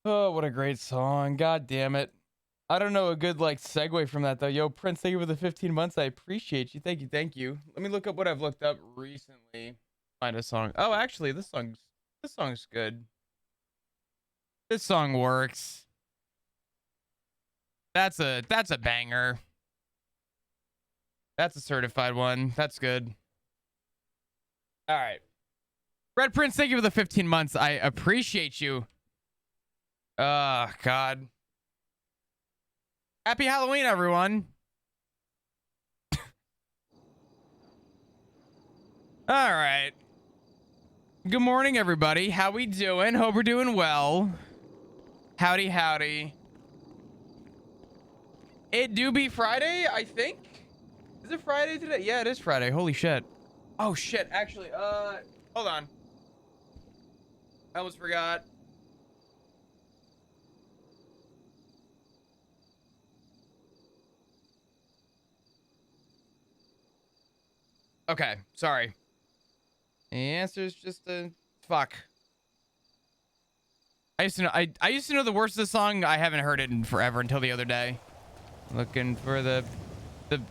Oh, what a great song. God damn it. I don't know a good like segue from that though. Yo, Prince, thank you for the 15 months. I appreciate you. Thank you, thank you. Let me look up what I've looked up recently. Find a song. Oh, actually, this song's good. This song works. That's a banger. That's a certified one. That's good. All right. Red Prince, thank you for the 15 months. I appreciate you. Oh, God. Happy Halloween, everyone. All right. Good morning, everybody. How we doing? Hope we're doing well. Howdy, howdy. It do be Friday, I think. Is it Friday today? Yeah, it is Friday. Holy shit. Oh shit. Actually, hold on. I almost forgot. Okay, sorry. The answer is just a fuck. I used to know. I used to know the words of the song. I haven't heard it in forever until the other day. Looking for the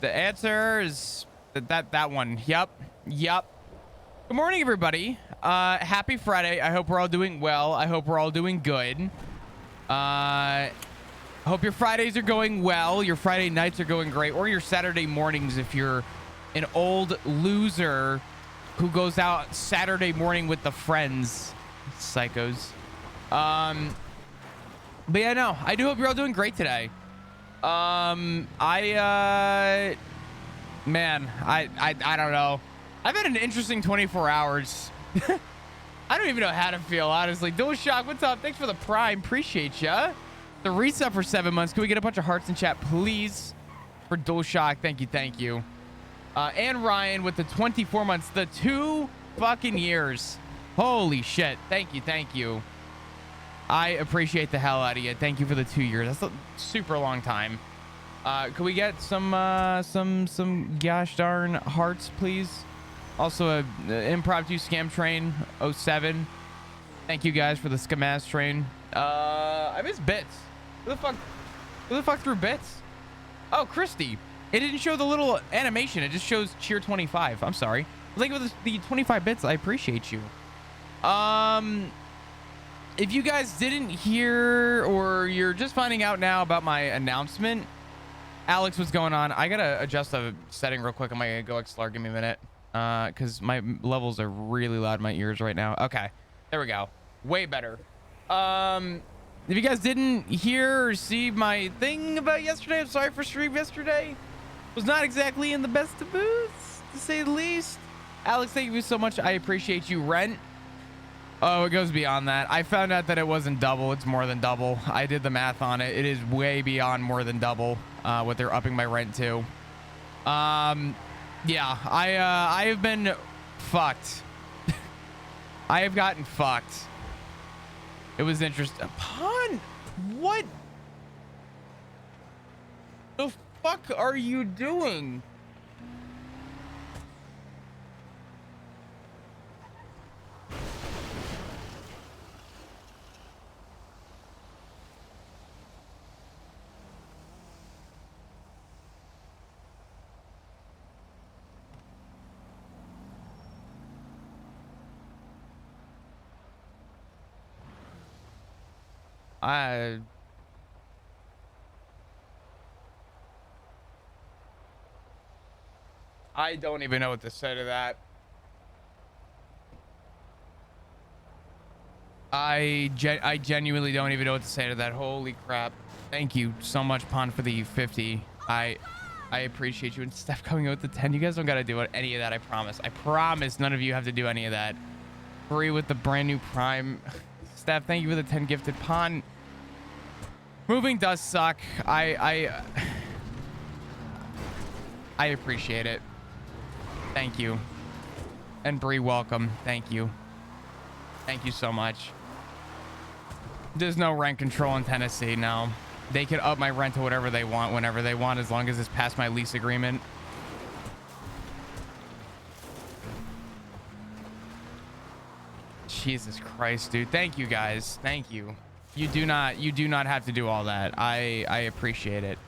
answer is that one. Yep. Good morning, everybody. Happy Friday. I hope we're all doing well. I hope we're all doing good. Hope your Fridays are going well. Your Friday nights are going great, or your Saturday mornings if you're an old loser who goes out Saturday morning with the friends. Psychos. But yeah, no, I do hope you're all doing great today. Man, I don't know. I've had an interesting 24 hours. I don't even know how to feel, honestly. DualShock, what's up? Thanks for the prime. Appreciate ya. The reset for 7 months. Can we get a bunch of hearts in chat, please? For DualShock, thank you. And Ryan with the 24 months. The 2 fucking years. Holy shit. Thank you. I appreciate the hell out of you. Thank you for the 2 years. That's a super long time. Could we get some gosh darn hearts, please? Also, a impromptu scam train 07. Thank you guys for the scam train. I miss bits. Who the fuck threw bits? Oh, Christy. It didn't show the little animation. It just shows cheer 25. I'm sorry. Thank you for the 25 bits. I appreciate you. If you guys didn't hear, or you're just finding out now about my announcement, Alex, what's going on? I gotta adjust the setting real quick on my Go XLR. Give me a minute, because my levels are really loud in my ears right now. Okay, there we go. Way better. If you guys didn't hear or see my thing about yesterday, I'm sorry for stream yesterday. Was not exactly in the best of moods, to say the least. Alex, thank you so much. I appreciate you. Rent. Oh, it goes beyond that. I found out that it wasn't double. It's more than double. I did the math on it. It is way beyond more than double what they're upping my rent to. Yeah, I have been fucked. I have gotten fucked. It was interesting. Pun? What the fuck are you doing? I don't even know what to say to that. I genuinely don't even know what to say to that. Holy crap. Thank you so much, Pon, for the 50. I appreciate you. And Steph coming out with the 10. You guys don't got to do any of that. I promise. I promise none of you have to do any of that. Free with the brand new Prime. Steph, thank you for the 10 gifted. Pon, moving does suck. I appreciate it. Thank you. And Bree, welcome. Thank you. Thank you so much. There's no rent control in Tennessee. No, they can up my rent to whatever they want whenever they want, as long as it's past my lease agreement. Jesus Christ, dude. Thank you guys. Thank you. You do not have to do all that. I appreciate it.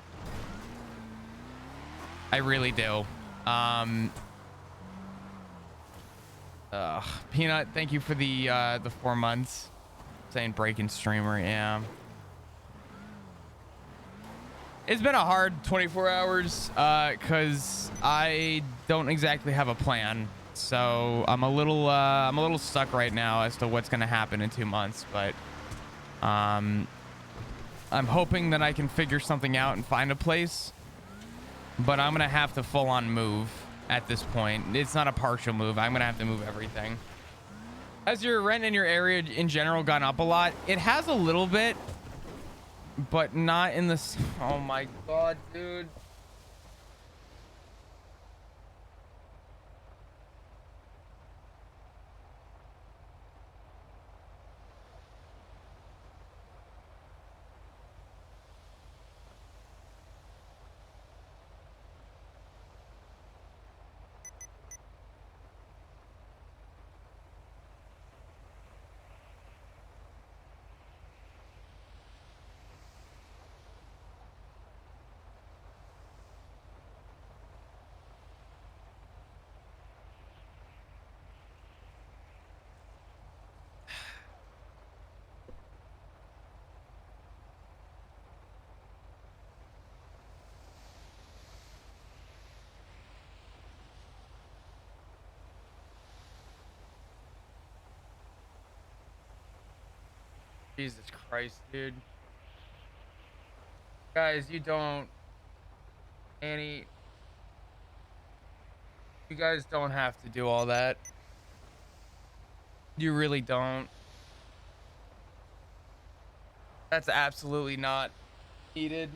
I really do. Peanut, thank you for the 4 months. Saying breaking streamer, yeah. It's been a hard 24 hours because I don't exactly have a plan. So I'm a little stuck right now as to what's gonna happen in 2 months, but I'm hoping that I can figure something out and find a place. But I'm gonna have to full on move at this point. It's not a partial move. I'm gonna have to move everything. Has your rent in your area in general gone up a lot? It has a little bit, but not in this. Oh my god, dude. Jesus Christ, dude. Guys, you don't, Annie, you guys don't have to do all that. You really don't. That's absolutely not needed.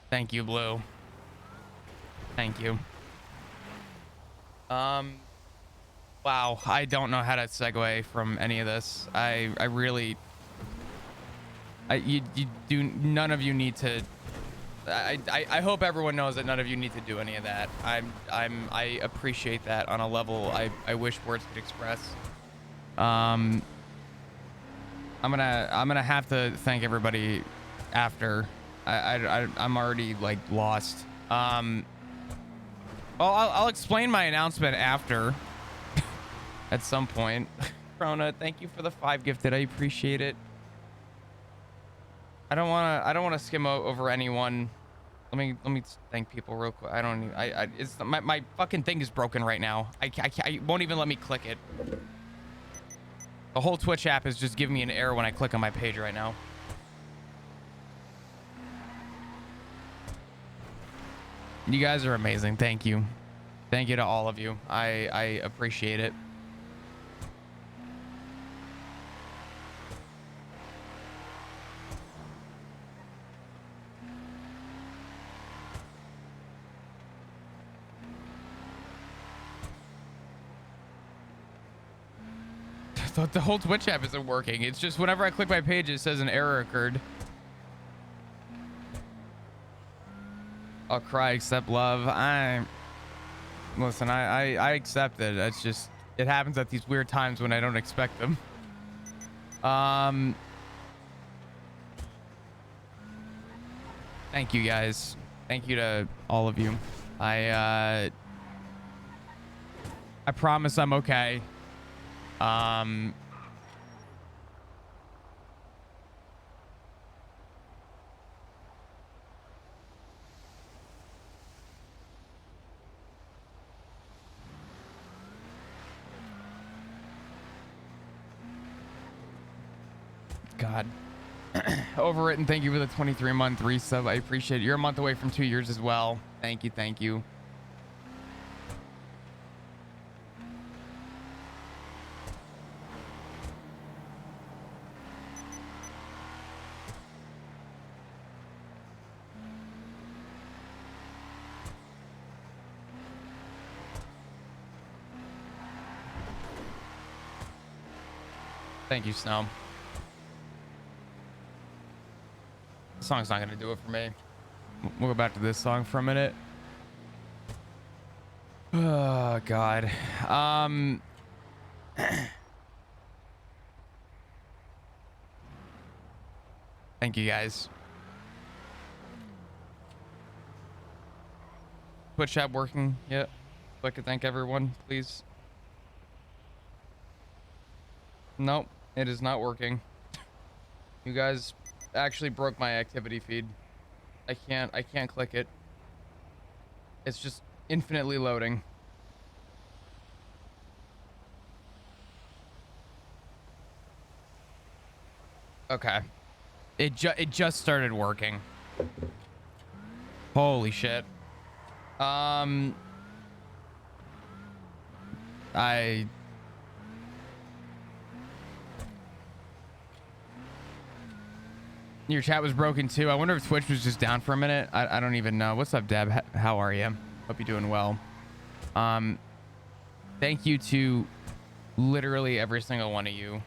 Thank you, Blue. Thank you. Wow, I don't know how to segue from any of this. I really, you do, none of you need to, I hope everyone knows that none of you need to do any of that. I appreciate that on a level I wish words could express. I'm gonna have to thank everybody after. I'm already like lost. Well, I'll explain my announcement after. At some point. Rona, thank you for the 5 gifted. I appreciate it. I don't want to skim over anyone. Let me thank people real quick. I don't even, it's my fucking thing is broken right now. I won't even let me click it. The whole Twitch app is just giving me an error when I click on my page right now. You guys are amazing. Thank you. Thank you to all of you. I appreciate it. The whole Twitch app isn't working. It's just whenever I click my page, it says an error occurred. I'll cry, accept love. Listen, I accept it. It's just, it happens at these weird times when I don't expect them. Thank you guys. Thank you to all of you. I promise I'm okay. God. Overwritten, thank you for the 23-month resub. I appreciate it. You're a month away from 2 years as well. Thank you, thank you. Thank you, Snow. The song's not gonna do it for me. We'll go back to this song for a minute. Oh God. Thank you guys. Twitch chat working yet? So I could thank everyone, please. Nope, it is not working. You guys actually broke my activity feed. I can't click it. It's just infinitely loading. Okay. It just started working. Holy shit. Your chat was broken too. I wonder if Twitch was just down for a minute. I don't even know. What's up, Deb? How are you? Hope you're doing well. Thank you to literally every single one of you.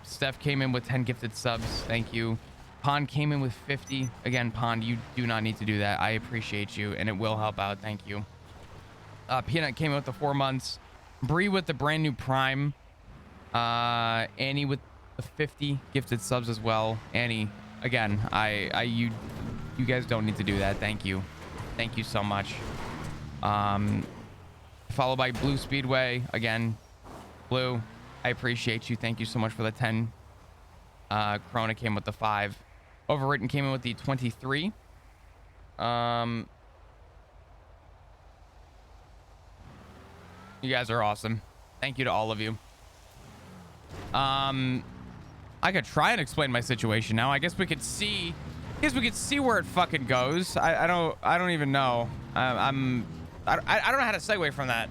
Steph came in with 10 gifted subs. Thank you. Pond came in with 50. Again, Pond, you do not need to do that. I appreciate you, and it will help out. Thank you. Peanut came in with the 4 months. Bree with the brand new Prime. Annie with the 50 gifted subs as well. Annie, again, you guys don't need to do that. Thank you. Thank you so much. Followed by Blue Speedway. Again, Blue, I appreciate you. Thank you so much for the 10. Corona came with the 5. Overwritten came in with the 23. You guys are awesome. Thank you to all of you. I could try and explain my situation now. I guess we could see where it fucking goes. I don't even know. I don't know how to segue from that.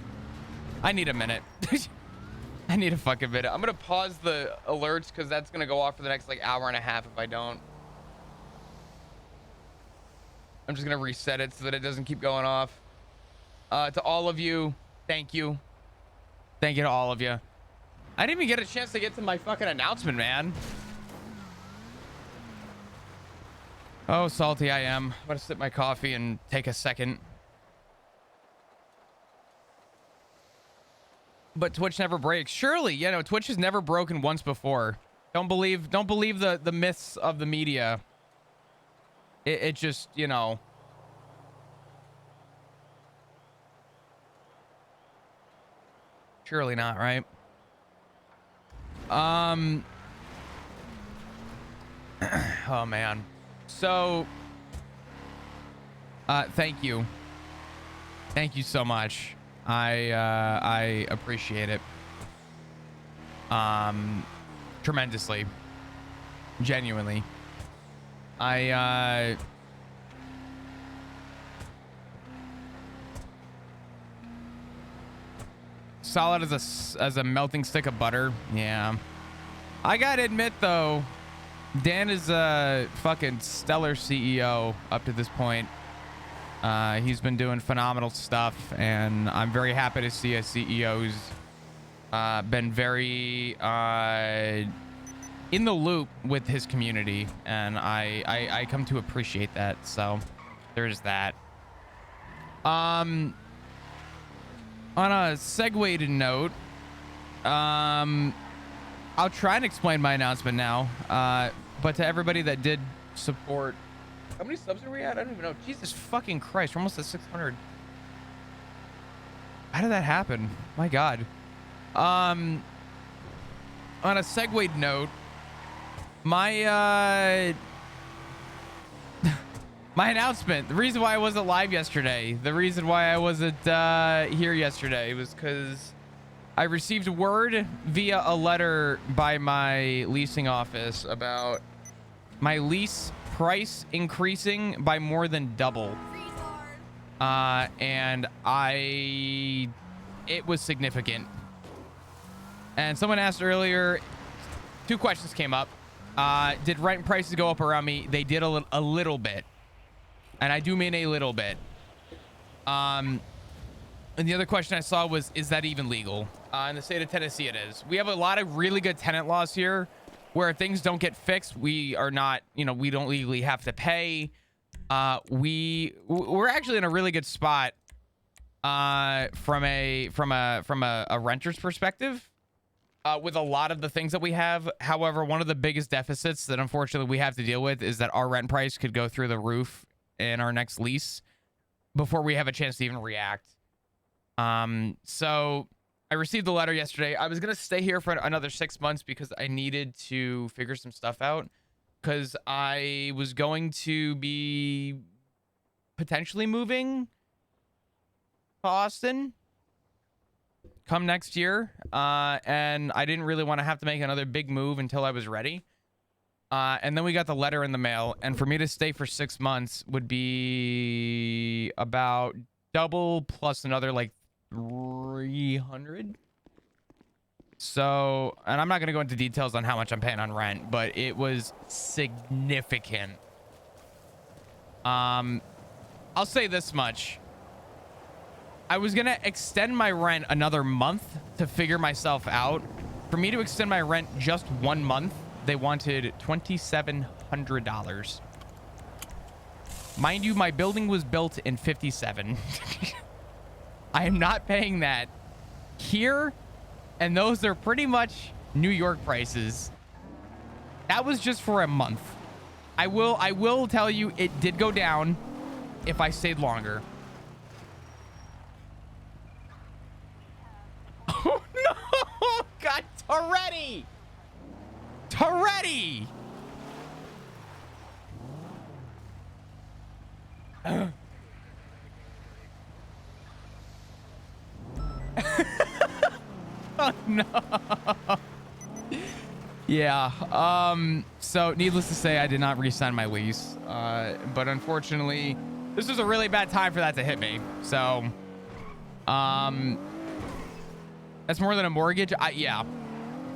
I need a minute. I need a fucking minute. I'm gonna pause the alerts because that's gonna go off for the next like hour and a half if I don't. I'm just gonna reset it so that it doesn't keep going off. To all of you, thank you. Thank you to all of you. I didn't even get a chance to get to my fucking announcement, man. Oh, salty I am. I'm gonna sip my coffee and take a second. But Twitch never breaks. Surely, you know, Twitch has never broken once before. Don't believe the myths of the media. It just, you know. Surely not, right? Oh man. So thank you. Thank you so much. I appreciate it. Tremendously. Genuinely. Solid as a melting stick of butter. Yeah. I gotta admit though, Dan is a fucking stellar CEO up to this point. He's been doing phenomenal stuff, and I'm very happy to see a CEO who's been very in the loop with his community, and I come to appreciate that. So there's that. On a segued note, I'll try and explain my announcement now. But to everybody that did support, how many subs are we at? I don't even know. Jesus fucking Christ, we're almost at 600. How did that happen? My God. On a segued note, my my announcement, the reason why I wasn't live yesterday, the reason why I wasn't here yesterday was because I received word via a letter by my leasing office about my lease price increasing by more than double. And it was significant. And someone asked earlier, 2 questions came up. Did rent prices go up around me? They did a little bit. And I do mean a little bit. And the other question I saw was, is that even legal? In the state of Tennessee, it is. We have a lot of really good tenant laws here where if things don't get fixed, we are not, you know, we don't legally have to pay. We're actually in a really good spot from a renter's perspective with a lot of the things that we have. However, one of the biggest deficits that unfortunately we have to deal with is that our rent price could go through the roof in our next lease before we have a chance to even react. So I received the letter yesterday. I was going to stay here for another 6 months because I needed to figure some stuff out, because I was going to be potentially moving to Austin come next year. And I didn't really want to have to make another big move until I was ready. And then we got the letter in the mail, and for me to stay for 6 months would be about double plus another like 300. So, and I'm not going to go into details on how much I'm paying on rent, but it was significant. I'll say this much. I was going to extend my rent another month to figure myself out. For me to extend my rent just 1 month, they wanted $2,700. Mind you, my building was built in 57. I am not paying that here, and those are pretty much New York prices. That was just for a month. I will tell you it did go down if I stayed longer. Oh no! God, Toretti! Toretti! Oh no. Yeah. So needless to say, I did not re-sign my lease. But unfortunately, this was a really bad time for that to hit me. So, that's more than a mortgage. Yeah.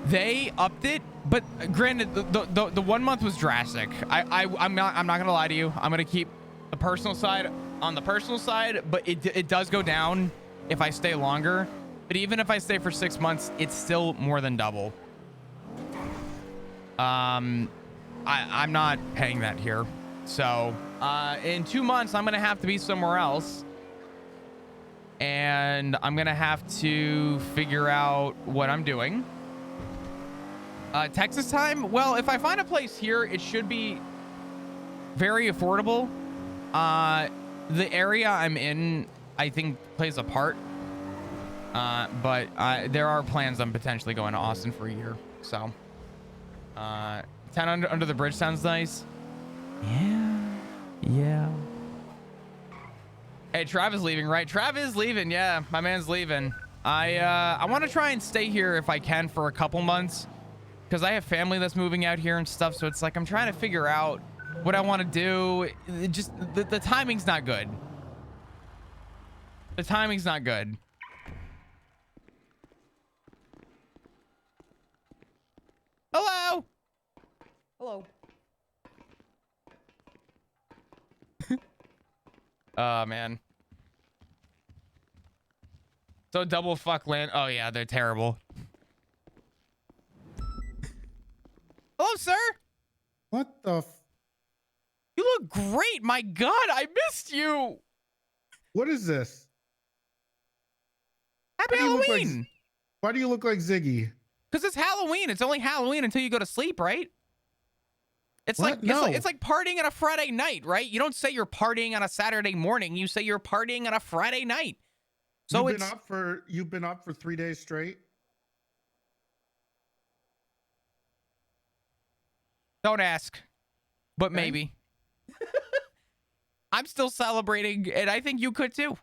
They upped it, but granted, the 1 month was drastic. I'm not gonna lie to you. I'm gonna keep the personal side on the personal side, but it does go down if I stay longer. But even if I stay for 6 months, it's still more than double. I'm not paying that here. So in 2 months, I'm gonna have to be somewhere else, and I'm gonna have to figure out what I'm doing. Texas time? Well, if I find a place here, it should be very affordable. The area I'm in, I think, plays a part. But there are plans on potentially going to Austin for a year. So, 10 under the bridge sounds nice. Yeah. Hey, Trav is leaving, right? Trav is leaving. Yeah, my man's leaving. I want to try and stay here if I can for a couple months, because I have family that's moving out here and stuff. So it's like I'm trying to figure out what I want to do. It just the timing's not good. The timing's not good. Hello. Hello. Oh man. So double fuck land. Oh yeah, they're terrible. Hello, sir. What the? You look great. My God, I missed you. What is this? Happy Halloween. Why do you look like Ziggy? Because it's Halloween. It's only Halloween until you go to sleep, right? It's What? like No. it's like partying on a Friday night, right? You don't say you're partying on a Saturday morning. You say you're partying on a Friday night. So You've been up for 3 days straight. Don't ask, but Okay. maybe. I'm still celebrating, and I think you could too.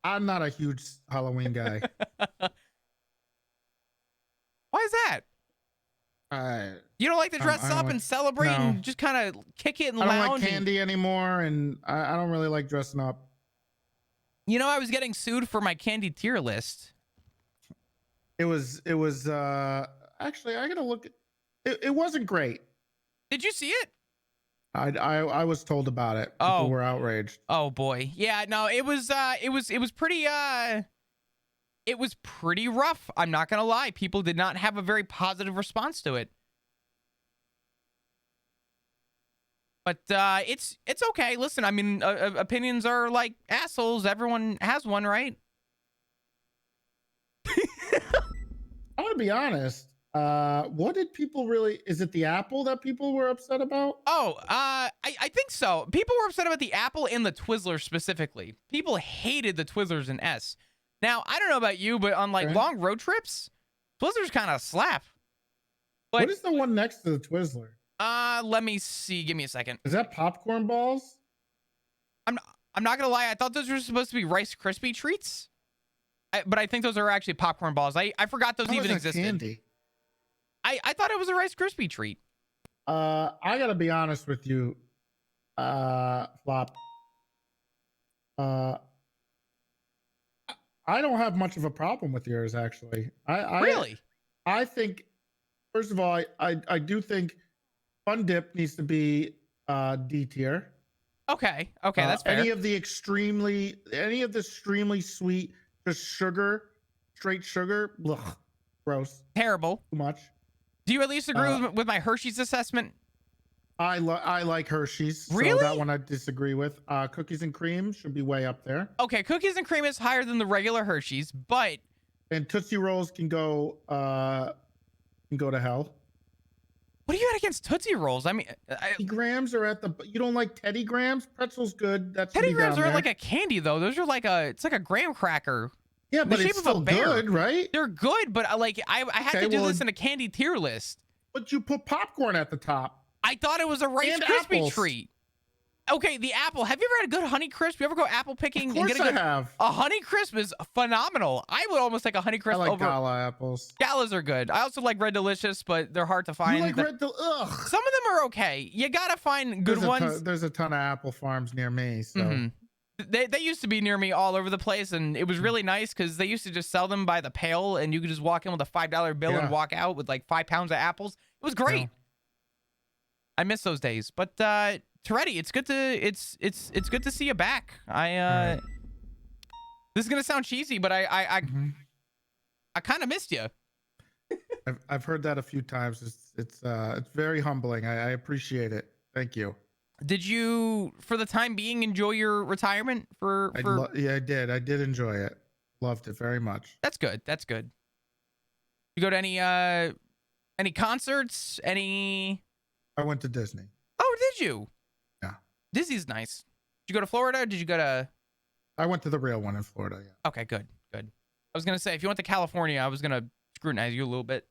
I'm not a huge Halloween guy. Why is that? You don't like to dress I don't up like- and celebrate no. and just kind of kick it and I don't lounge? like candy anymore, and I don't really like dressing up. You know, I was getting sued for my candy tier list. It was actually, I gotta look. It wasn't great. Did you see it? I was told about it. People Oh. were outraged. Oh boy. Yeah, no, it was pretty rough. I'm not going to lie. People did not have a very positive response to it. But it's okay. Listen, I mean, opinions are like assholes. Everyone has one, right? I'm gonna be honest. What did people really? Is it the Apple that people were upset about? Oh, I think so. People were upset about the Apple and the Twizzlers specifically. People hated the Twizzlers and S. Now, I don't know about you, but on like Okay. long road trips, Twizzlers kind of slap. But What is the one next to the Twizzler? let me see. Give me a second. Is that popcorn balls? I'm not gonna lie. I thought those were supposed to be Rice Krispie treats, but I think those are actually popcorn balls. I forgot those How is even that existed. candy? I thought it was a Rice Krispie treat. I gotta be honest with you, Flop. I don't have much of a problem with yours, actually. Really? I think, first of all, I do think Fun Dip needs to be D tier. Okay, that's fair. Any of the extremely sweet, just sugar, straight sugar, ugh, gross, Terrible. too much. Do you at least agree with my Hershey's assessment? I like Hershey's. Really? So that one I disagree with. Cookies and cream should be way up there. Okay, cookies and cream is higher than the regular Hershey's, but And Tootsie Rolls can go to hell. what do you got against Tootsie Rolls? I mean, Teddy Grahams are at the. You don't like Teddy Grahams? Pretzel's good. That's Teddy Grahams are like a candy though. Those are like it's like a graham cracker. yeah, the but shape it's of a still bear. good, right? They're good, but I had Okay, to do well, this in a candy tier list. But you put popcorn at the top. I thought it was a Rice And Krispie apples. treat. Okay, the apple. Have you ever had a good Honey Crisp? You ever go apple picking Of and course get a good? I have. A Honey Crisp is phenomenal. I would almost take a Honey I Crisp like over. Gala apples. Galas are good. I also like Red Delicious, but they're hard to find. You like Red Del? Ugh. Some of them are okay. You gotta find good ones. There's a ton of apple farms near me, so Mhm. They used to be near me all over the place, and it was really nice because they used to just sell them by the pail, and you could just walk in with a $5 bill and Yeah. walk out with like 5 pounds of apples. It was great. Yeah. I miss those days. But Toretti, it's good to see you back. Right. This is gonna sound cheesy, but I Mhm. kind of missed you. I've heard that a few times. It's very humbling. I appreciate it. Thank you. Did you, for the time being, enjoy your retirement? Yeah, I did. I did enjoy it. Loved it very much. That's good. That's good. You go to any concerts? Any? I went to Disney. Oh, did you? Yeah. Disney's nice. Did you go to Florida? Or did you go to? I went to the real one in Florida. Yeah. Okay, good. I was gonna say if you went to California, I was gonna scrutinize you a little bit.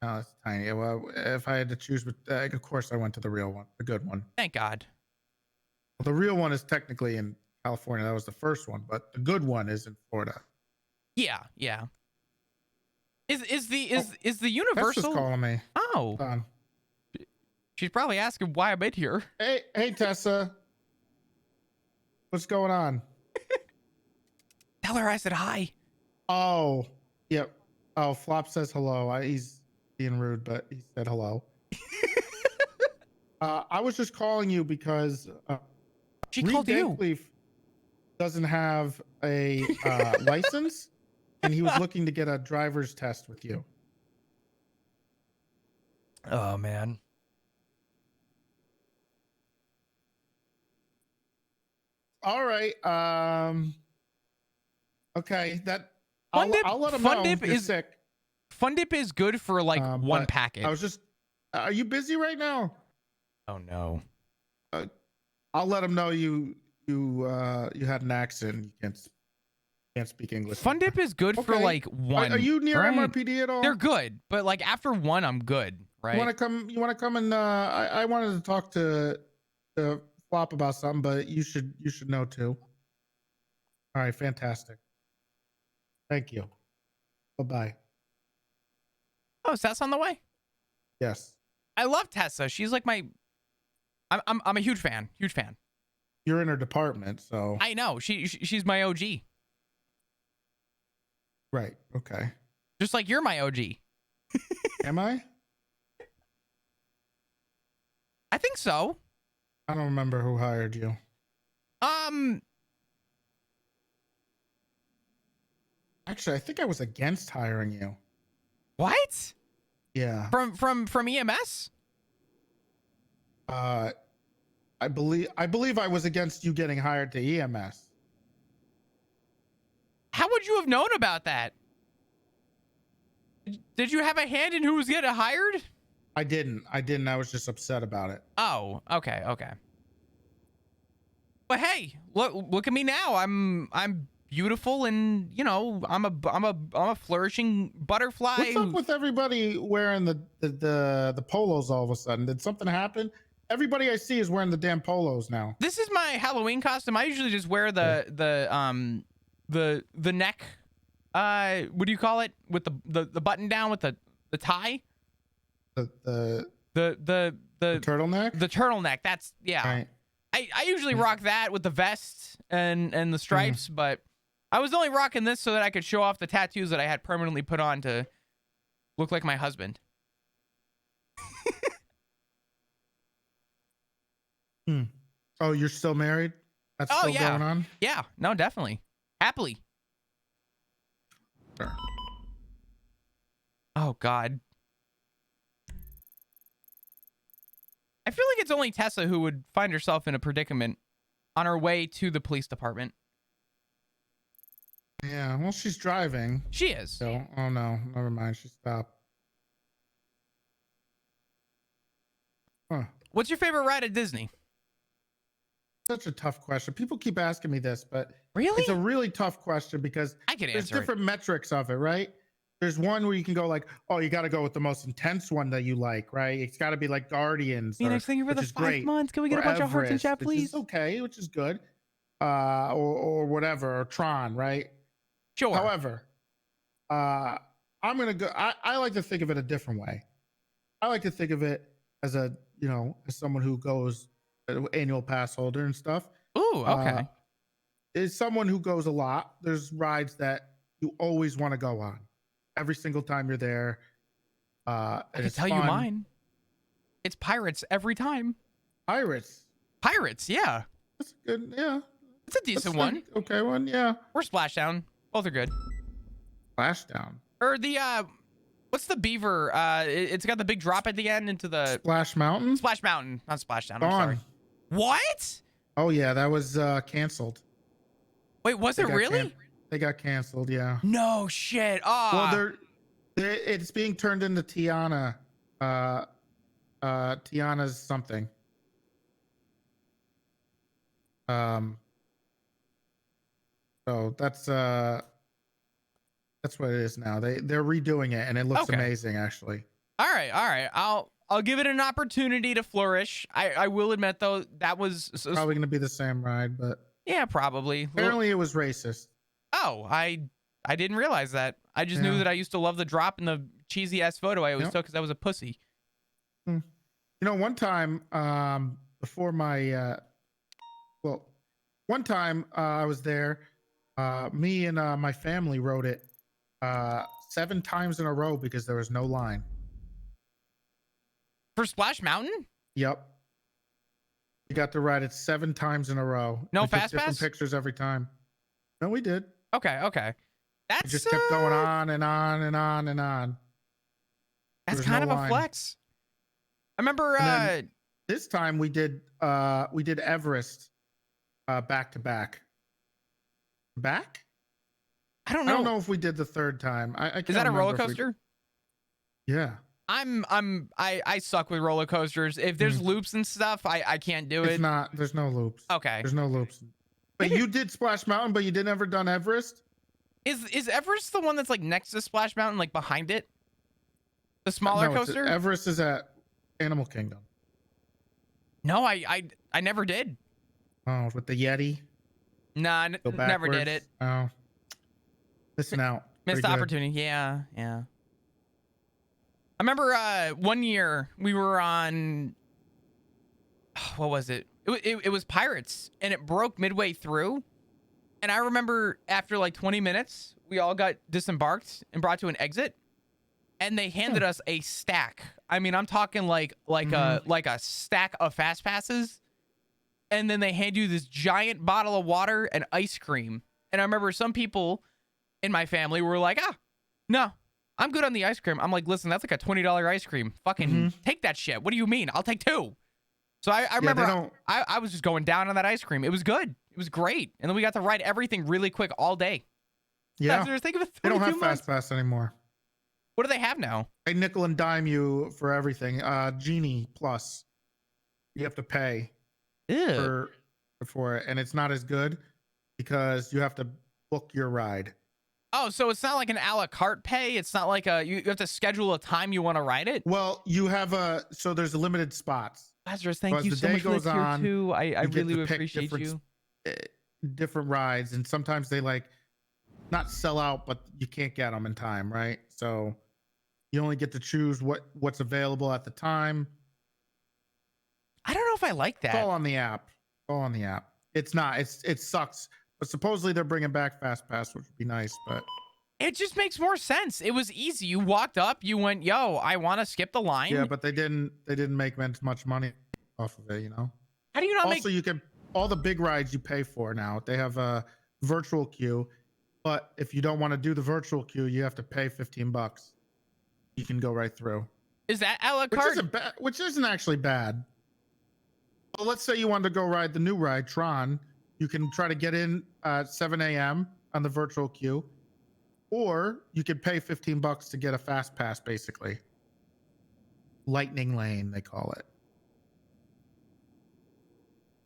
No, it's tiny. Well, if I had to choose, but of course I went to the real one, the good one. Thank God. Well, the real one is technically in California. That was the first one, but the good one is in Florida. Yeah. Is the That's Universal? just calling me. Oh, Hold on. she's probably asking why I'm in here. Hey, Tessa. What's going on? Tell her I said hi. Oh, yep. Oh, Flop says hello. He's being rude, but he said hello. I was just calling you because She Reed called you. Dankleaf doesn't have a license, and he was looking to get a driver's test with you. Oh man. All right. Okay. Fun Dip- I'll let him Fun know. Dip You're is- sick. Fun Dip is good for like one But packet. I was just. Are you busy right now? Oh no. I'll let him know you had an accent. You can't speak English. Fun Dip is good for Okay. like one. Are you near right? MRPD at all? They're good, but like after one, I'm good. Right? You want to come and I wanted to talk to Flop about something, but you should know too. All right, fantastic. Thank you. Bye-bye. Oh, is Tessa on the way? Yes. I love Tessa. She's like my. I'm a huge fan. Huge fan. You're in her department, so I know. She's my OG. right. Okay. Just like you're my OG. Am I? I think so. I don't remember who hired you. Actually, I think I was against hiring you. What? Yeah. From EMS? I believe I was against you getting hired to EMS. How would you have known about that? Did you have a hand in who was getting hired? I didn't. I was just upset about it. Oh, okay. But hey, look at me now. I'm beautiful, and you know, I'm a flourishing butterfly. What's up with everybody wearing the polos all of a sudden? Did something happen? Everybody I see is wearing the damn polos now. This is my Halloween costume. I usually just wear the neck. What do you call it? With the button down with the tie. The turtleneck. The turtleneck. That's yeah. Right. I usually rock that with the vest and the stripes, but I was only rocking this so that I could show off the tattoos that I had permanently put on to look like my husband. Oh, you're still married? That's still going on? Yeah, no, definitely. Happily. Sure. Oh, God. I feel like it's only Tessa who would find herself in a predicament on her way to the police department. Yeah, well, she's driving. She is. So, oh no, never mind. She stopped. Huh. What's your favorite ride at Disney? Such a tough question. People keep asking me this, but really, it's a really tough question because I can there's different metrics of it, right? There's one where you can go like, oh, you got to go with the most intense one that you like, right? It's got to be like Guardians. Phoenix, thank you for the 5 months. Can we get a bunch of hearts in chat, please? Which is okay, which is good. Or whatever, or Tron, right? Sure. However, I'm gonna go. I like to think of it a different way. I like to think of it as as someone who goes annual pass holder and stuff. Ooh, okay. Is someone who goes a lot. There's rides that you always want to go on every single time you're there. I can tell you mine. It's Pirates every time. Pirates, yeah. That's good. Yeah, it's a decent one. Okay one, yeah. Or Splashdown. Both are good. Splashdown. Or the what's the beaver? It's got the big drop at the end into the Splash Mountain. Splash Mountain, not Splashdown. Gone. I'm sorry. What? Oh yeah, that was canceled. Wait, was it really? They got canceled. Yeah. No shit. Oh. Well, it's being turned into Tiana. Tiana's something. So that's what it is now. They're redoing it and it looks amazing actually. All right. I'll give it an opportunity to flourish. I will admit though that was probably going to be the same ride, but yeah, probably. Apparently it was racist. Oh, I didn't realize that. I just knew that I used to love the drop and the cheesy ass photo I always took because I was a pussy. You know, one time before my one time I was there. Me and my family rode it 7 times in a row because there was no line. For Splash Mountain? Yep. We got to ride it 7 times in a row. No we fast took different pass? pictures every time. No, we did. Okay. That's we just kept going on and on and on and on. That's kind of a flex. I remember this time we did Everest back to back. Back? I don't know if we did the third time. I can't Is that a roller remember coaster? Yeah. I suck with roller coasters. If there's loops and stuff, I can't do it. It's not. There's no loops. Okay. There's no loops. But you did Splash Mountain, but you didn't ever done Everest? Is Everest the one that's like next to Splash Mountain, like behind it? The smaller coaster? Everest is at Animal Kingdom. No, I never did. Oh, with the Yeti? Nah, never did it. Oh. Missing out. Missed opportunity. Yeah. I remember one year we were on, what was it? It was Pirates, and it broke midway through. And I remember after like 20 minutes, we all got disembarked and brought to an exit, and they handed us a stack. I mean, I'm talking like a stack of fast passes. and then they hand you this giant bottle of water and ice cream. And I remember some people in my family were like, no, I'm good on the ice cream. I'm like, listen, that's like a $20 ice cream. Fucking take that shit. What do you mean? I'll take 2. So I remember I was just going down on that ice cream. It was good. It was great. And then we got to ride everything really quick all day. Yeah. Think of it, They don't have Fast Pass anymore. What do they have now? They nickel and dime you for everything. Genie Plus. You have to pay for it. And it's not as good because you have to book your ride. Oh, so it's not like an a la carte pay. It's not like you have to schedule a time you want to ride it. Well, you have so there's limited spots. Lazarus, thank you so much for the tier 2. I really appreciate you. Different rides, and sometimes they like not sell out, but you can't get them in time, right? So you only get to choose what's available at the time. I don't know if I like that. It's all on the app. It's not. It sucks. But supposedly they're bringing back Fast Pass, which would be nice, but it just makes more sense. It was easy. You walked up, you went, yo, I want to skip the line. Yeah, but they didn't make much money off of it, you know? How do you not also, you can, all the big rides you pay for now, they have a virtual queue, but if you don't want to do the virtual queue, you have to pay $15. You can go right through. Is that a la carte? Which isn't actually bad. Well, let's say you wanted to go ride the new ride, Tron. You can try to get in at 7 a.m. on the virtual queue, or you could pay $15 to get a fast pass, basically. Lightning lane, they call it.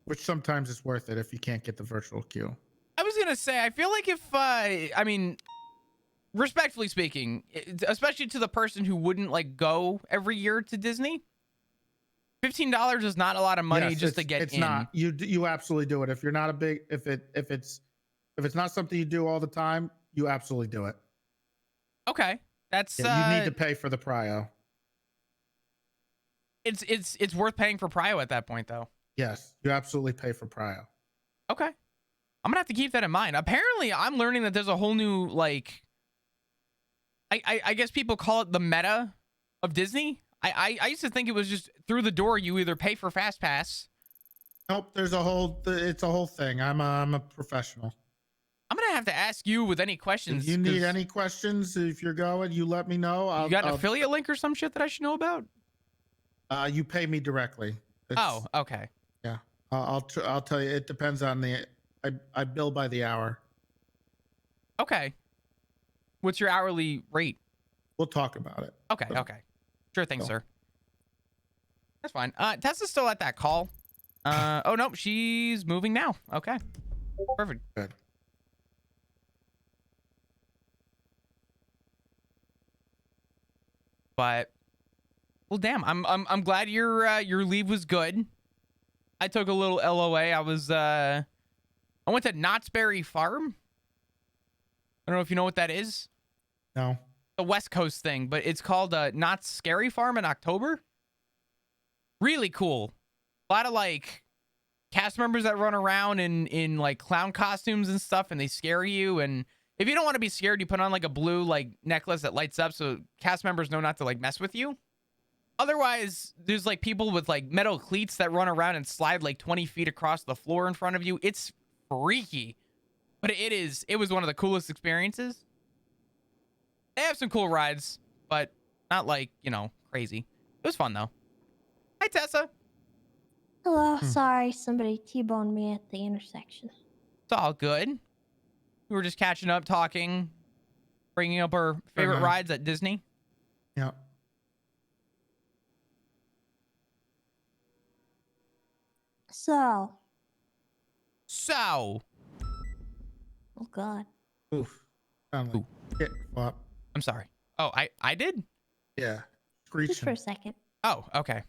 Which sometimes is worth it if you can't get the virtual queue. I was going to say, I feel like if, I mean, respectfully speaking, especially to the person who wouldn't like go every year to Disney, $15 is not a lot of money just to get in. It's not. You absolutely do it. If you're not a big, if it's not something you do all the time, you absolutely do it. Okay, that's you need to pay for the prio. It's worth paying for prio at that point, though. Yes, you absolutely pay for prio. Okay, I'm gonna have to keep that in mind. Apparently, I'm learning that there's a whole new like, I guess people call it the meta of Disney. I used to think it was just through the door. You either pay for Fast Pass. Nope, it's a whole thing. I'm a professional. I'm gonna have to ask you with any questions. If you need any questions, if you're going, you let me know. You got an affiliate link or some shit that I should know about? You pay me directly. Oh, okay. Yeah, I'll tell you. It depends on I bill by the hour. Okay. What's your hourly rate? We'll talk about it. Okay. Okay. Sure thing, sir. That's fine. Tessa's still at that call. Oh no, she's moving now. Okay. Perfect. Good. But well, damn. I'm glad your leave was good. I took a little LOA. I went to Knott's Berry Farm. I don't know if you know what that is. No. The West Coast thing, but it's called Knott's Scary Farm in October. Really cool. A lot of like cast members that run around in like clown costumes and stuff, and they scare you. And if you don't want to be scared, you put on like a blue like necklace that lights up so cast members know not to like mess with you. Otherwise, there's like people with like metal cleats that run around and slide like 20 feet across the floor in front of you. It's freaky, but it was one of the coolest experiences. They have some cool rides, but not like, crazy. It was fun though. Hi, Tessa. Hello. Sorry, somebody T-boned me at the intersection. It's all good. We were just catching up, talking, bringing up our favorite rides at Disney. Yeah. So. Oh God. Oof. Sound like flop. I'm sorry. Oh, I did? Yeah. Screeching. Just for a second. Oh, okay.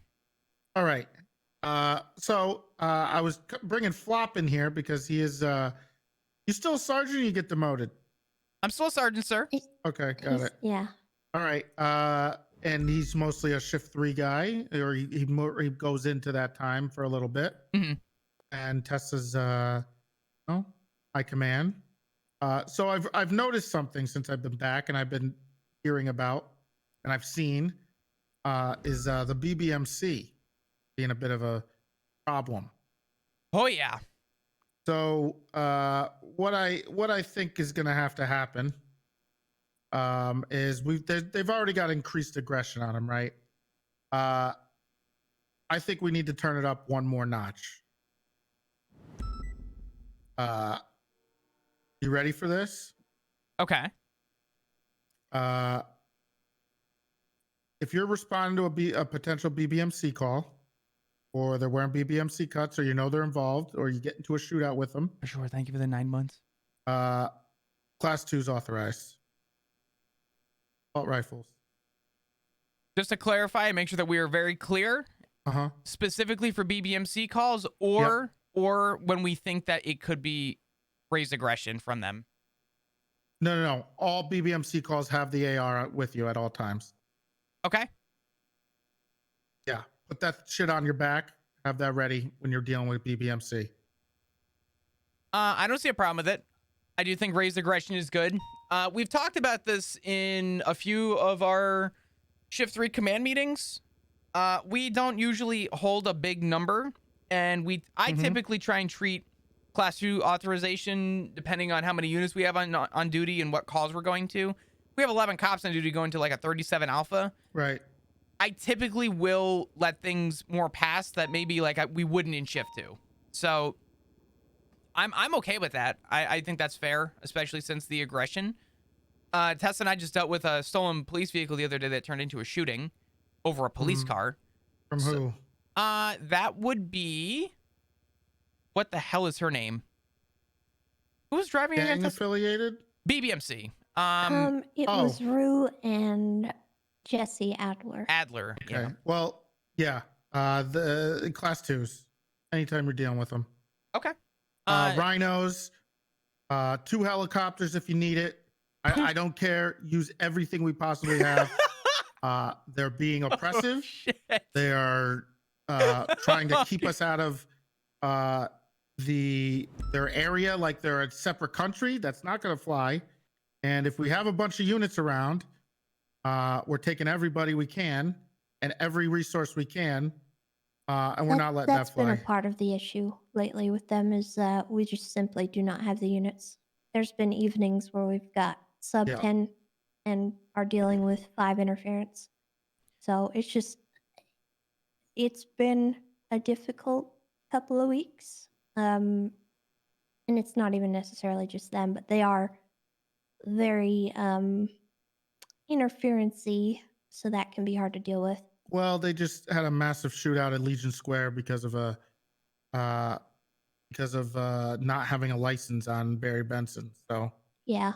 All right. So I was bringing Flop in here because he is. You still a sergeant? Or you get demoted? I'm still a sergeant, sir. Okay, got it. Yeah. All right. And he's mostly a shift 3 guy, or he goes into that time for a little bit. Mm-hmm. And Tessa's high command. So I've noticed something since I've been back, and I've been hearing about, and I've seen, is the BBMC being a bit of a problem. Oh yeah. So what I think is going to have to happen is they've already got increased aggression on them, right? Uh, I think we need to turn it up one more notch. Uh, you ready for this? Okay. Uh, if you're responding to a potential BBMC call, or they're wearing BBMC cuts, or you know they're involved, or you get into a shootout with them, For sure. Thank you for the 9 months. class 2 is authorized. Assault rifles. Just to clarify and make sure that we are very clear, Uh-huh. specifically for BBMC calls Yep. or when we think that it could be raised aggression from them. No. All BBMC calls have the AR with you at all times. Okay. Yeah. Put that shit on your back. Have that ready when you're dealing with BBMC. I don't see a problem with it. I do think raised aggression is good. We've talked about this in a few of our Shift 3 command meetings. We don't usually hold a big number, and I typically try and treat Class 2 authorization depending on how many units we have on duty and what calls we're going to. We have 11 cops on duty going to like a 37 Alpha. Right. I typically will let things more pass that maybe like we wouldn't in Shift 2. So I'm okay with that. I think that's fair, especially since the aggression. Tess and I just dealt with a stolen police vehicle the other day that turned into a shooting over a police car. From who? That would be, what the hell is her name? Who was driving Gang against us? affiliated? BBMC. It was Rue and Jesse Adler. Adler. Okay. Yeah. Well, yeah. The class 2s. Anytime you're dealing with them. Okay. Rhinos. 2 helicopters if you need it. I don't care. Use everything we possibly have. They're being oppressive. Oh, shit. They are trying to keep us out of their area like they're a separate country. That's not going to fly. And if we have a bunch of units around, we're taking everybody we can and every resource we can, and we're not letting that fly. That's been a part of the issue lately with them is that we just simply do not have the units. There's been evenings where we've got sub 10 and are dealing with 5 interference. So it's been a difficult couple of weeks. And it's not even necessarily just them, but they are very interference-y, so that can be hard to deal with. Well, they just had a massive shootout at Legion Square because of not having a license on Barry Benson. So yeah,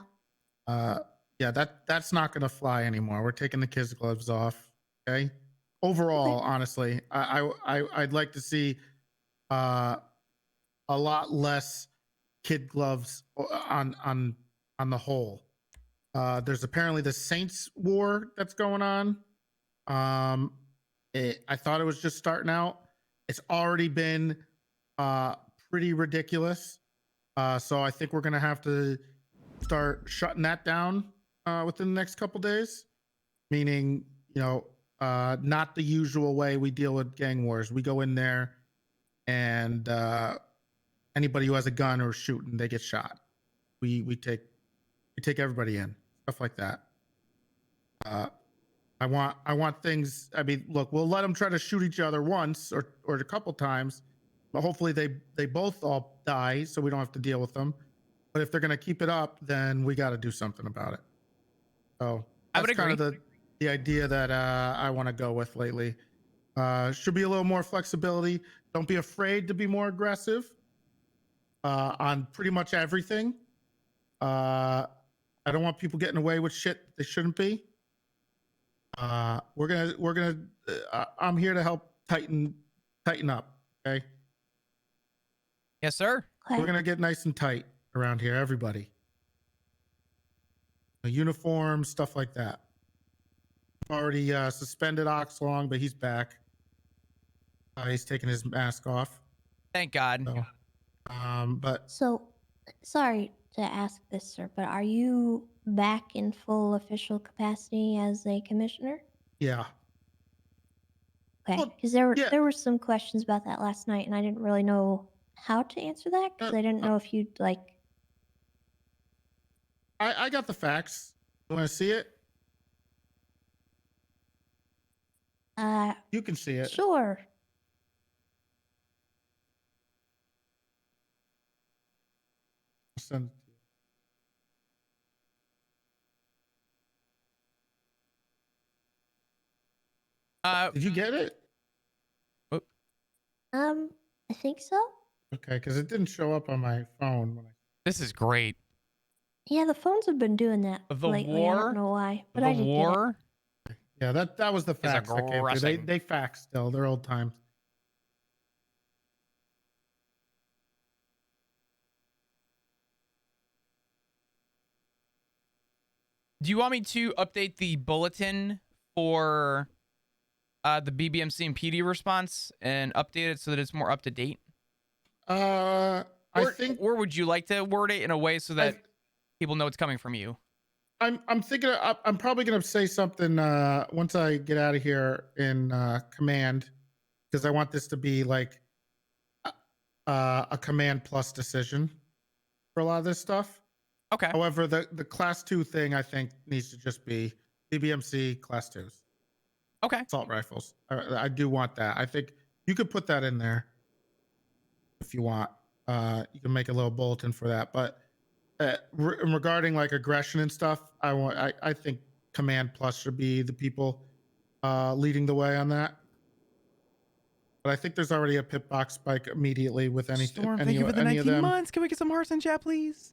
that's not going to fly anymore. We're taking the kids' gloves off. Okay. Overall, honestly, I'd like to see a lot less kid gloves on the whole. There's apparently the Saints war that's going on. I thought it was just starting out. It's already been pretty ridiculous. So I think we're gonna have to start shutting that down within the next couple days. Meaning, not the usual way we deal with gang wars. We go in there and anybody who has a gun or shooting, they get shot. We take everybody in, stuff like that. I want things. I mean, look, we'll let them try to shoot each other once or a couple times, but hopefully they both all die so we don't have to deal with them. But if they're gonna keep it up, then we got to do something about it. So that's kind of the idea that I want to go with lately. Should be a little more flexibility. Don't be afraid to be more aggressive on pretty much everything. I don't want people getting away with shit they shouldn't be. We're gonna I'm here to help tighten up. Okay. Yes, sir. okay. We're gonna get nice and tight around here, everybody. The uniforms, stuff like that. Already suspended Oxlong, but he's back. He's taking his mask off. Thank God. So, sorry to ask this, sir, but are you back in full official capacity as a commissioner? Yeah. Okay, Well, because there were some questions about that last night, and I didn't really know how to answer that because I didn't know if you'd like. I got the facts. You want to see it? You can see it. Sure. I'll send it to you. Did you get it? I think so. Okay, because it didn't show up on my phone when I. This is great. Yeah, the phones have been doing that The lately. I war? don't know why, but The I did war? Yeah, that was the facts that came through. aggressing. They fax still. They're old times. Do you want me to update the bulletin for the BBMC and PD response and update it so that it's more up to date? I think. Or would you like to word it in a way so that people know it's coming from you? I'm thinking. I'm probably gonna say something once I get out of here in command, because I want this to be like a command plus decision for a lot of this stuff. Okay. However, the class 2 thing I think needs to just be BBMC class 2s. Okay. Assault rifles. I do want that. I think you could put that in there if you want. You can make a little bulletin for that. But regarding like aggression and stuff, I think command plus should be the people leading the way on that. But I think there's already a pit box spike immediately with Storm, thank you for the 19 months. Can we get some hearts in chat, please?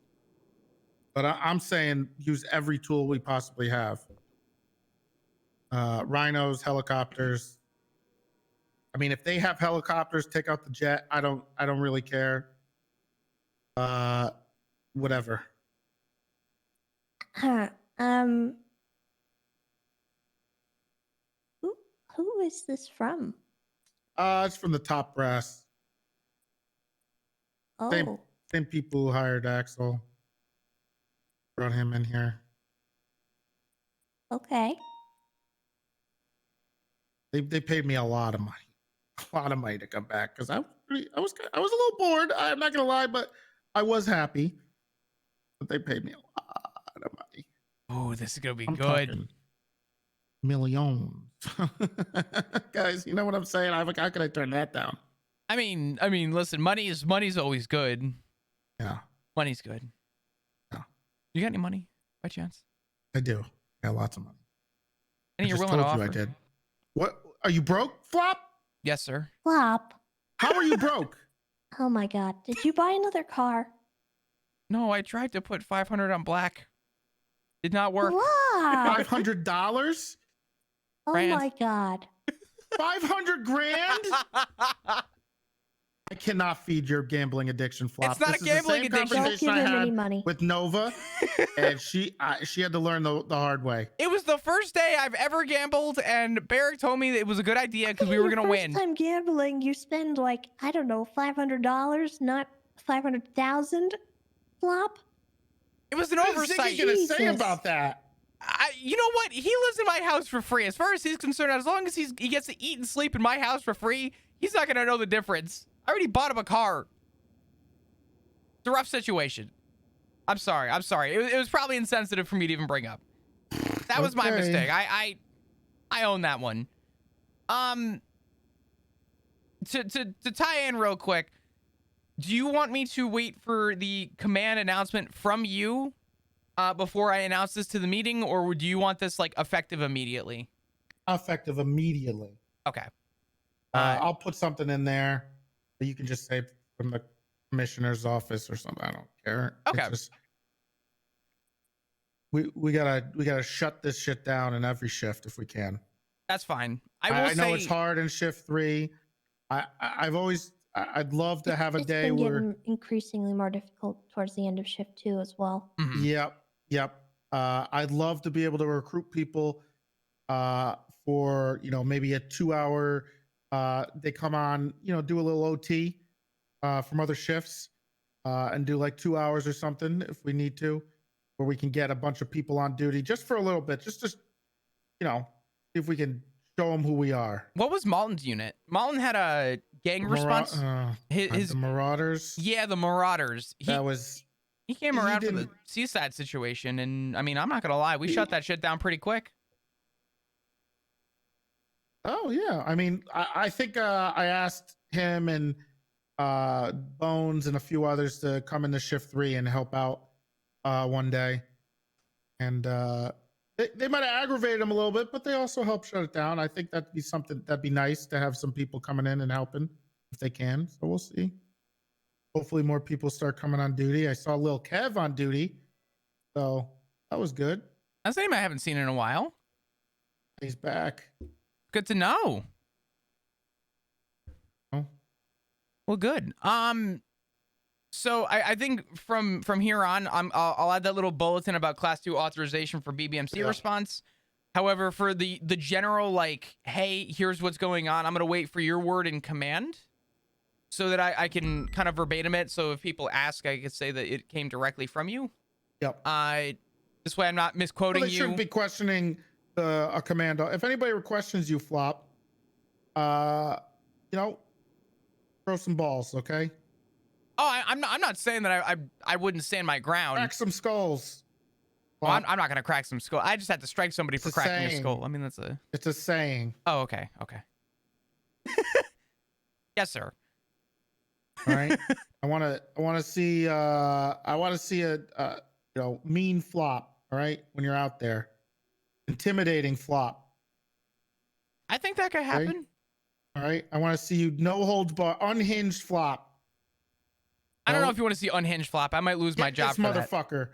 But I'm saying use every tool we possibly have. Rhinos, helicopters. I mean, if they have helicopters, take out the jet. I don't really care. Whatever. Huh. Who is this from? It's from the top brass. Oh. Same people who hired Axel. Brought him in here. Okay. They paid me a lot of money to come back because I was a little bored. I'm not gonna lie, but I was happy. But they paid me a lot of money. Oh, this is gonna be I'm good. talking millions, guys. You know what I'm saying? How can I turn that down? I mean, listen, money's always good. Yeah, money's good. Yeah. You got any money by chance? I do. I got lots of money. And you're willing to offer? I did. What? Are you broke, Flop? Yes, sir. Flop. How are you broke? Oh my God! Did you buy another car? No, I tried to put 500 on black. Did not work. Wow. $500? Oh Grand. my God. 500 grand? I cannot feed your gambling addiction, Flop. It's not a gambling addiction. Don't give him any money. With Nova, and she had to learn the hard way. It was the first day I've ever gambled, and Barrick told me that it was a good idea because we were gonna win. First time gambling, you spend like I don't know $500, not 500,000. Flop. It was an What oversight. is Ziggy gonna say about that? You know what? He lives in my house for free. As far as he's concerned, as long as he gets to eat and sleep in my house for free, he's not gonna know the difference. I already bought him a car. It's a rough situation. I'm sorry. It was probably insensitive for me to even bring up. That was my mistake. I own that one. To tie in real quick, do you want me to wait for the command announcement from you before I announce this to the meeting, or do you want this like effective immediately? Effective immediately. Okay. I'll put something in there that you can just say from the commissioner's office or something. I don't care. Okay. It's just, we gotta shut this shit down in every shift if we can. That's fine. I know it's hard in shift 3. I'd love to have a day been where getting increasingly more difficult towards the end of shift 2 as well. Mm-hmm. Yep. I'd love to be able to recruit people for maybe a 2-hour. They come on, do a little OT from other shifts and do like 2 hours or something if we need to, where we can get a bunch of people on duty just for a little bit, just see if we can show them who we are. What was Malton's unit? Malton had a gang response. The Marauders. Yeah, the Marauders. He came he around for the didn't- Seaside situation, and I mean, I'm not gonna lie, we shut that shit down pretty quick. Oh yeah, I mean, I think I asked him and Bones and a few others to come into shift 3 and help out one day, and they might have aggravated him a little bit, but they also helped shut it down. I think that'd be nice to have some people coming in and helping if they can. So we'll see. Hopefully more people start coming on duty. I saw Lil Kev on duty, so that was good. That's a name I haven't seen in a while. He's back. Good to know. Oh. Well, good. So I think from here on, I'll add that little bulletin about Class 2 authorization for BBMC response. However, for the general, like, hey, here's what's going on, I'm gonna wait for your word in command, so that I can kind of verbatim it. So if people ask, I could say that it came directly from you. Yep. This way I'm not misquoting They you. shouldn't be questioning a commando. If anybody questions you, Flop, throw some balls, okay? Oh, I'm not saying that I wouldn't stand my ground. Crack some skulls. Well, I'm not gonna crack some skull. I just had to strike somebody for cracking your skull. I mean, It's a saying. Oh, okay. Yes, sir. All right. I want to see a mean Flop. All right, when you're out there, intimidating Flop. I think that could happen. Okay? All right. I want to see you no holds bar, unhinged Flop. I don't know if you want to see unhinged Flop. I might lose my job for that. Motherfucker.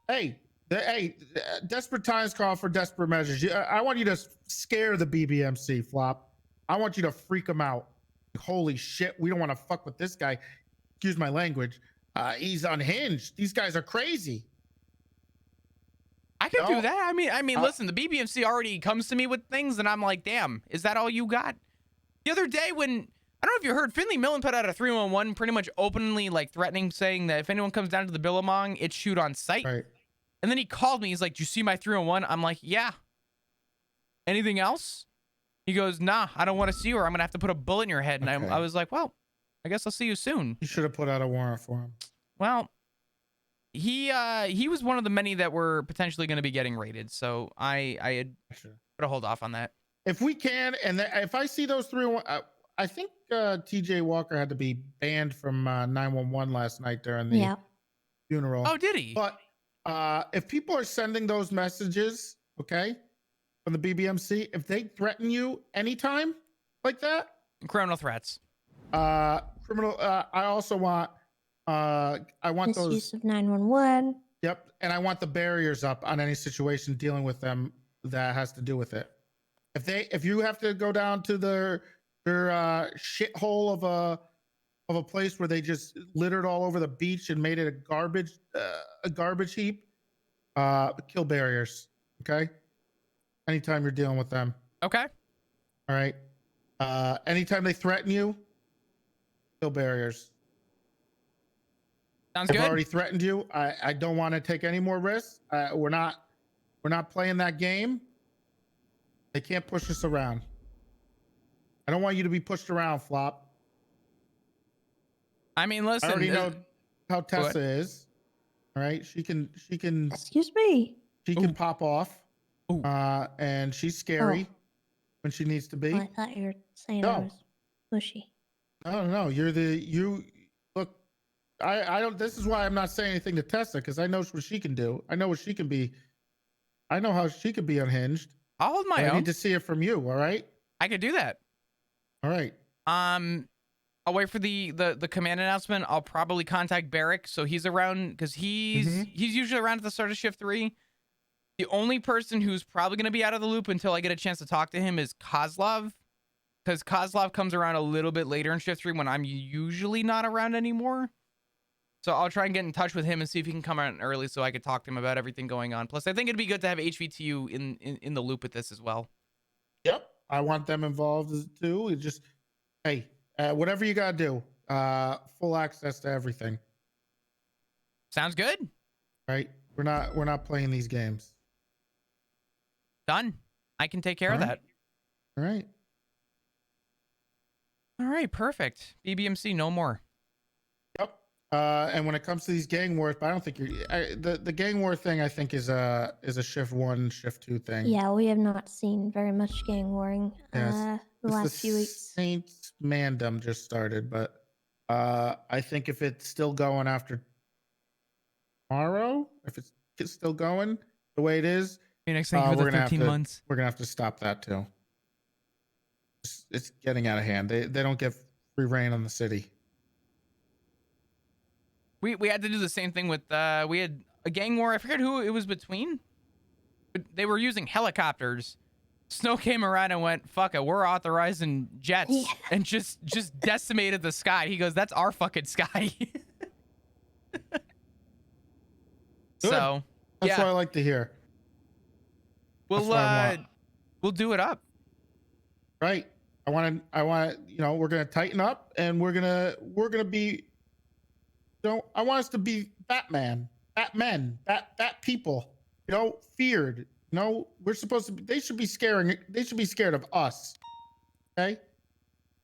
Hey, desperate times call for desperate measures. I want you to scare the BBMC, Flop. I want you to freak them out. Holy shit, we don't want to fuck with this guy. Excuse my language. He's unhinged. These guys are crazy. I can do that. I mean, listen, the BBMC already comes to me with things, and I'm like, damn, is that all you got? The other day when, I don't know if you heard, Finley Millen put out a 311 pretty much openly, like, threatening, saying that if anyone comes down to the Billabong, it's shoot on sight. Right. And then he called me. He's like, "Do you see my 301?" I'm like, "Yeah." Anything else? He goes, "Nah, I don't want to see you, or I'm gonna have to put a bullet in your head." And Okay. I was like, "Well, I guess I'll see you soon." You should have put out a warrant for him. Well, he was one of the many that were potentially going to be getting raided, so I had put a hold off on that. If we can, and if I see those 301, I think TJ Walker had to be banned from 911 last night during the funeral. Oh, did he? But if people are sending those messages, okay, from the BBMC, if they threaten you anytime like that, criminal threats, I also want I want those misuse of 911. Yep, and I want the barriers up on any situation dealing with them that has to do with it. If you have to go down to their shithole of a place where they just littered all over the beach and made it a garbage heap, kill barriers. Okay. Anytime you're dealing with them. Okay. All right. Anytime they threaten you, kill barriers. Sounds good. I've already threatened you. I don't want to take any more risks. We're not playing that game. They can't push us around. I don't want you to be pushed around, Flop. I mean, listen. I already know how Tessa is. All right, she can. Excuse me. She can pop off. And she's scary when she needs to be. Oh, I thought you were saying I was mushy. No. You look. I don't. This is why I'm not saying anything to Tessa, because I know what she can do. I know what she can be. I know how she can be unhinged. I'll hold my own. I need to see it from you. All right. I could do that. All right. I'll wait for the command announcement. I'll probably contact Barrick, so he's around, because he's usually around at the start of shift 3. The only person who's probably going to be out of the loop until I get a chance to talk to him is Kozlov, because Kozlov comes around a little bit later in shift 3 when I'm usually not around anymore. So I'll try and get in touch with him and see if he can come out early so I could talk to him about everything going on. Plus, I think it'd be good to have HVTU in the loop with this as well. Yep. I want them involved too. It just, hey, whatever you got to do, full access to everything. Sounds good. Right. We're not playing these games. Done. I can take care of that. All right. All right, perfect. BBMC, no more. Yep. And when it comes to these gang wars, but I don't think the gang war thing. I think is a shift 1, shift 2 thing. Yeah, we have not seen very much gang warring Yeah, the last few weeks. Saints Mandem just started, but I think if it's still going after tomorrow, if it's still going the way it is, Phoenix, thank you for the 13 months. We're gonna have to stop that too. It's getting out of hand. They don't get free reign on the city. We had to do the same thing with we had a gang war. I forget who it was between. But they were using helicopters. Snow came around and went, "Fuck it, we're authorizing jets," and just decimated the sky. He goes, "That's our fucking sky." So that's what I like to hear. We'll do it up. Right. I want to, we're going to tighten up and we're going to be, I want us to be Batman, Batmen, Bat people, feared. We're supposed to be, they should be scared of us. Okay.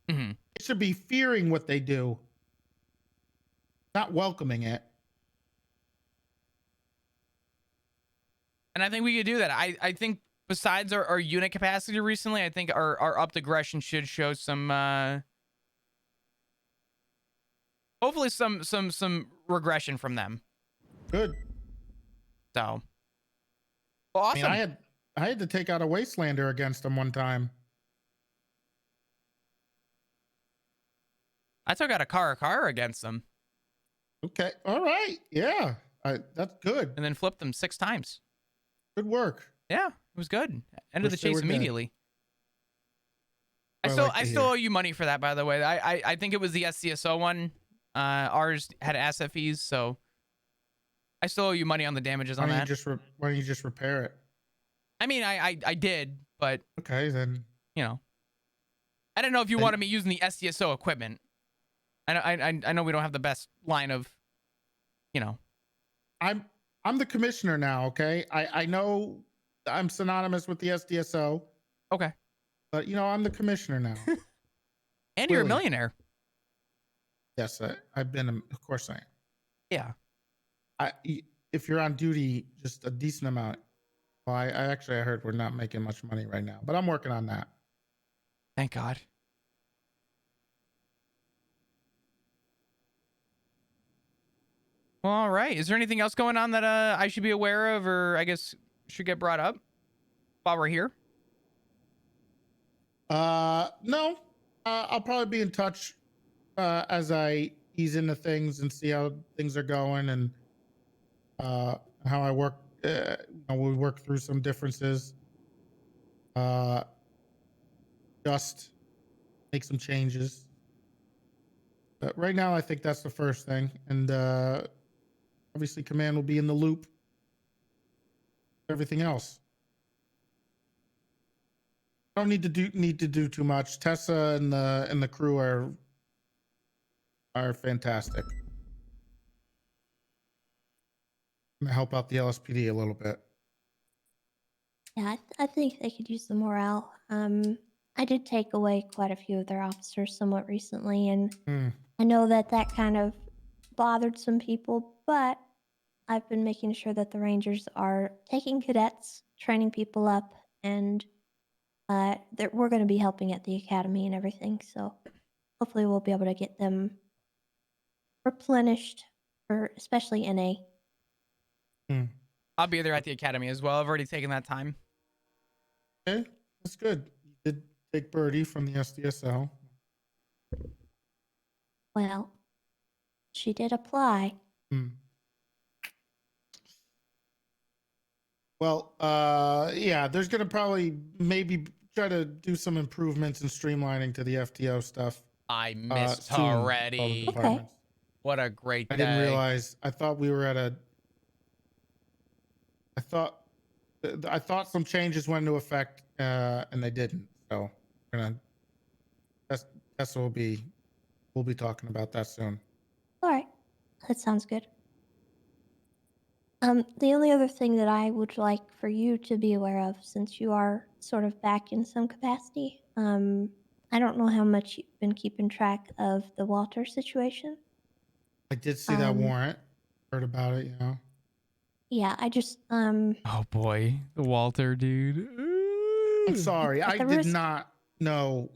Mm-hmm. They should be fearing what they do, not welcoming it. And I think we could do that. I think besides our unit capacity recently, I think our upped aggression should show some hopefully some regression from them. Good. So well, awesome. I mean, I had to take out a Wastelander against them one time. I took out a car against them. Okay. All right. Yeah. That's good. And then flipped them 6 times. Good work. Yeah, it was good. Ended the chase immediately. Dead. I still owe you money for that, by the way. I think it was the SCSO one. Ours had asset fees, so I still owe you money on the damages on that. Why don't you just repair it? I mean, I did, but okay, then I didn't know if you wanted me using the SCSO equipment. I know we don't have the best line of, I'm the commissioner now, okay? I know I'm synonymous with the SDSO. Okay. But, I'm the commissioner now. And you're a millionaire. Yes, I've been, of course I am. Yeah. If you're on duty, just a decent amount. Well, I heard we're not making much money right now, but I'm working on that. Thank God. Well, all right. Is there anything else going on that I should be aware of, or I guess should get brought up while we're here? No. I'll probably be in touch as I ease into things and see how things are going and how I work. We work through some differences. Just make some changes. But right now, I think that's the first thing, and obviously, command will be in the loop. Everything else. I don't need to do too much. Tessa and the crew are fantastic. I'm gonna help out the LSPD a little bit. Yeah, I think they could use the morale. I did take away quite a few of their officers somewhat recently, and I know that kind of bothered some people, but I've been making sure that the Rangers are taking cadets, training people up, and we're going to be helping at the academy and everything. So hopefully we'll be able to get them replenished for especially NA. I'll be there at the academy as well. I've already taken that time. Okay, that's good. You did take Birdie from the SDSL. Well, she did apply. Well, yeah, there's going to probably maybe try to do some improvements and streamlining to the FTO stuff. I missed already. Okay. What a great day. I didn't realize. I thought we were at I thought some changes went into effect, and they didn't. So we'll be talking about that soon. All right. That sounds good. The only other thing that I would like for you to be aware of, since you are sort of back in some capacity, I don't know how much you've been keeping track of the Walter situation. I did see that warrant. Heard about it, you know. Yeah, I just Oh boy, the Walter dude. I'm sorry. at I the did risk. not know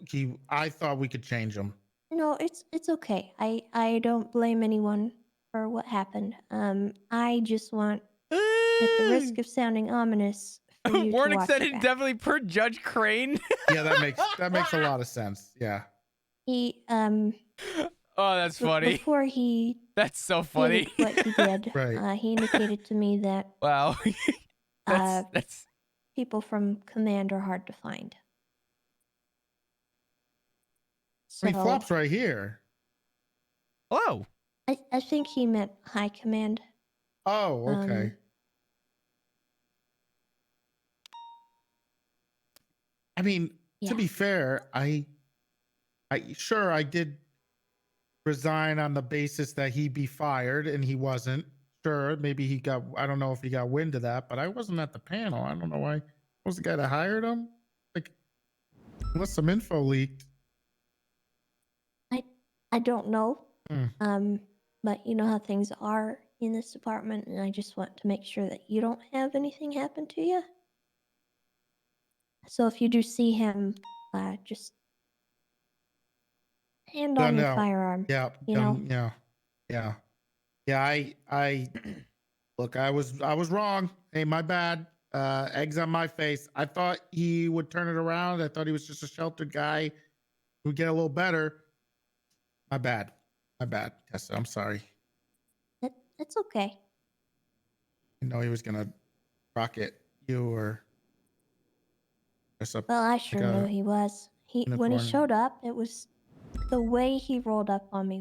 I thought we could change him. No, it's okay. I don't blame anyone for what happened. I just want, at the risk of sounding ominous, for you to Warrant watch your extended back. indefinitely per Judge Crane. Yeah, that makes a lot of sense. Yeah. He Oh, that's funny. before he That's so did funny. what he did, Right. he indicated to me that Wow. That's people from command are hard to find. I mean, So Flop's right here. Hello. I think he meant high command. Oh, okay. I mean, Yeah. to be fair, I sure I did resign on the basis that he be fired, and he wasn't. Sure, maybe he got. I don't know if he got wind of that, but I wasn't at the panel. I don't know why. I was the guy that hired him. Like, unless some info leaked. I don't know. Hmm. But you know how things are in this department, and I just want to make sure that you don't have anything happen to you. So if you do see him, just hand on Gun your out. firearm. Yeah. You know. Yeah. Yeah. Yeah. I look. I was wrong. Hey, my bad. Eggs on my face. I thought he would turn it around. I thought he was just a sheltered guy who'd get a little better. My bad. My bad, Tessa. I'm sorry. It's okay. I know he was gonna rocket you or dress up Well, I like sure knew a he was. When he unicorn. showed up, it was the way he rolled up on me